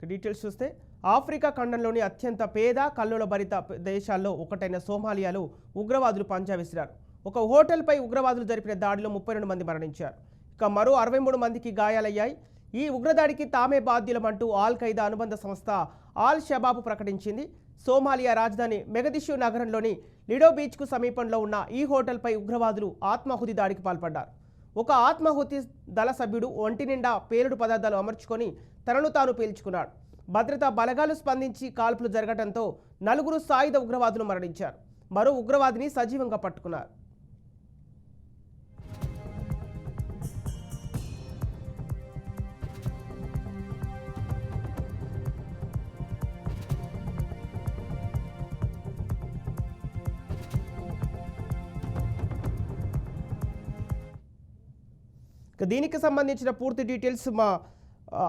Details చూస్తే Africa ఖండంలోని అత్యంత పేద కల్లోలభరిత దేశాల్లో ఒకటైన సోమాలియాలో ఉగ్రవాదులు పంజా విసిరారు. ఒక హోటల్పై ఉగ్రవాదులు జరిపిన దాడిలో 32 మంది మరణించారు. ఇక మరో 63 మందికి గాయాలయ్యాయి. ఈ ఉగ్రదాడికి తామే బాధ్యులమంటూ ఆల్ ఖైదా అనుబంధ సంస్థ ఆల్ షబాబ్ ప్రకటించింది. సోమాలియా రాజధాని మెగదిషు నగరంలోని లిడో బీచ్కు సమీపంలో ఉన్న ఈ హోటల్పై ఉగ్రవాదులు ఆత్మాహుతి దాడికి పాల్పడ్డారు. ఒక ఆత్మాహుతి దళ సభ్యుడు ఒంటి నిండా పేలుడు పదార్థాలు అమర్చుకొని తనను తాను పేల్చుకున్నాడు. భద్రతా బలగాలు స్పందించి కాల్పులు జరగడంతో 4 సాయుధ ఉగ్రవాదులు మరణించారు. మరో ఉగ్రవాదిని సజీవంగా పట్టుకున్నారు. దీనికి సంబంధించిన పూర్తి డీటెయిల్స్ మా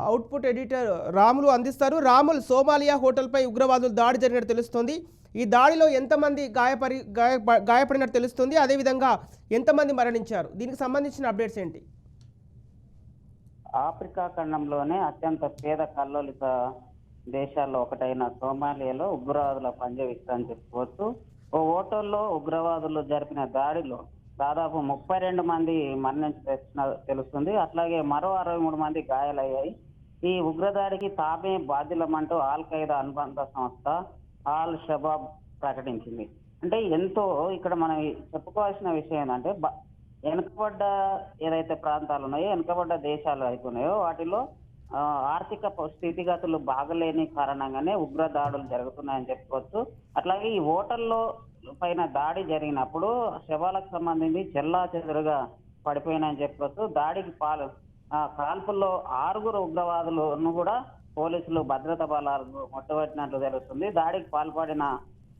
అవుట్పుట్ ఎడిటర్ రాములు అందిస్తారు. రాములు, సోమాలియా హోటల్పై ఉగ్రవాదులు దాడి జరిగినట్టు తెలుస్తుంది. ఈ దాడిలో ఎంతమంది గాయపడినట్టు తెలుస్తుంది, అదేవిధంగా ఎంతమంది మరణించారు? దీనికి సంబంధించిన అప్డేట్స్ ఏంటి? ఆఫ్రికా ఖండంలోనే అత్యంత పేద కల్లోలిత దేశాల్లో ఒకటైన సోమాలియాలో ఉగ్రవాదుల పంజా విసిరారని చెప్పుకోవచ్చు. ఓ హోటల్లో ఉగ్రవాదులు జరిపిన దాడిలో దాదాపు 32 మంది మరణించిన తెలుస్తుంది. అట్లాగే మరో 63 మంది గాయాలయ్యాయి. ఈ ఉగ్రదాడికి తామే బాధ్యులమంటూ ఆల్ ఖైదా అనుబంధ సంస్థ ఆల్ షబాబ్ ప్రకటించింది. అంటే ఎంతో ఇక్కడ మనం చెప్పుకోవాల్సిన విషయం ఏంటంటే, వెనుకబడ్డ ఏదైతే ప్రాంతాలు ఉన్నాయో, వెనుకబడ్డ దేశాలు అవుతున్నాయో వాటిలో ఆర్థిక స్థితిగతులు బాగలేని కారణంగానే ఉగ్రదాడులు జరుగుతున్నాయని చెప్పుకోవచ్చు. అట్లాగే ఈ హోటల్లో పైన దాడి జరిగినప్పుడు శవాలకు సంబంధించి చెల్లా చెదురుగా పడిపోయినాయని చెప్పవచ్చు. దాడికి కాల్పుల్లో 6 ఉగ్రవాదులను కూడా పోలీసులు భద్రతా బలాలు ముట్టబెట్టినట్లు తెలుస్తుంది. దాడికి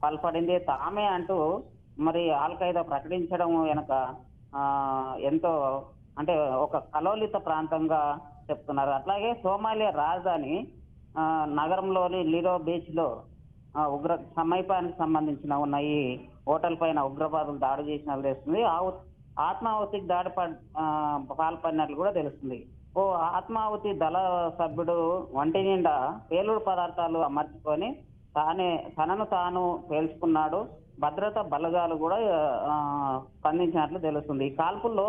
పాల్పడింది తామే అంటూ మరి ఆల్ ఖైదా ప్రకటించడం వెనక ఎంతో అంటే ఒక కలోలిత ప్రాంతంగా చెప్తున్నారు. అట్లాగే సోమాలియా రాజధాని నగరంలోని లిడో బీచ్ లో సమీపానికి సంబంధించిన ఉన్న ఈ హోటల్ పైన ఉగ్రవాదులు దాడి చేసినట్లు తెలుస్తుంది. ఆత్మాహుతికి దాడి పాల్పడినట్లు కూడా తెలుస్తుంది. ఓ ఆత్మాహుతి దళ సభ్యుడు ఒంటి నిండా పేలుడు పదార్థాలు అమర్చుకొని తనను తాను పేల్చుకున్నాడు. భద్రతా బలగాలు కూడా స్పందించినట్లు తెలుస్తుంది. ఈ కాల్పుల్లో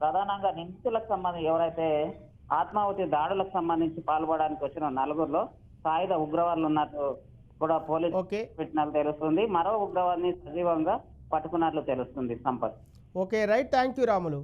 ప్రధానంగా నిందితులకు సంబంధించి ఎవరైతే ఆత్మాహుతి దాడులకు సంబంధించి పాల్గొనడానికి వచ్చిన 4లో సాయుధ ఉగ్రవాదులు ఉన్నట్టు కూడా పోలీసు పెట్టినట్లు తెలుస్తుంది. మరో ఉగ్రవాదిని సజీవంగా పట్టుకున్నట్లు తెలుస్తుంది. Sampath. Okay, right, thank you Ramulu.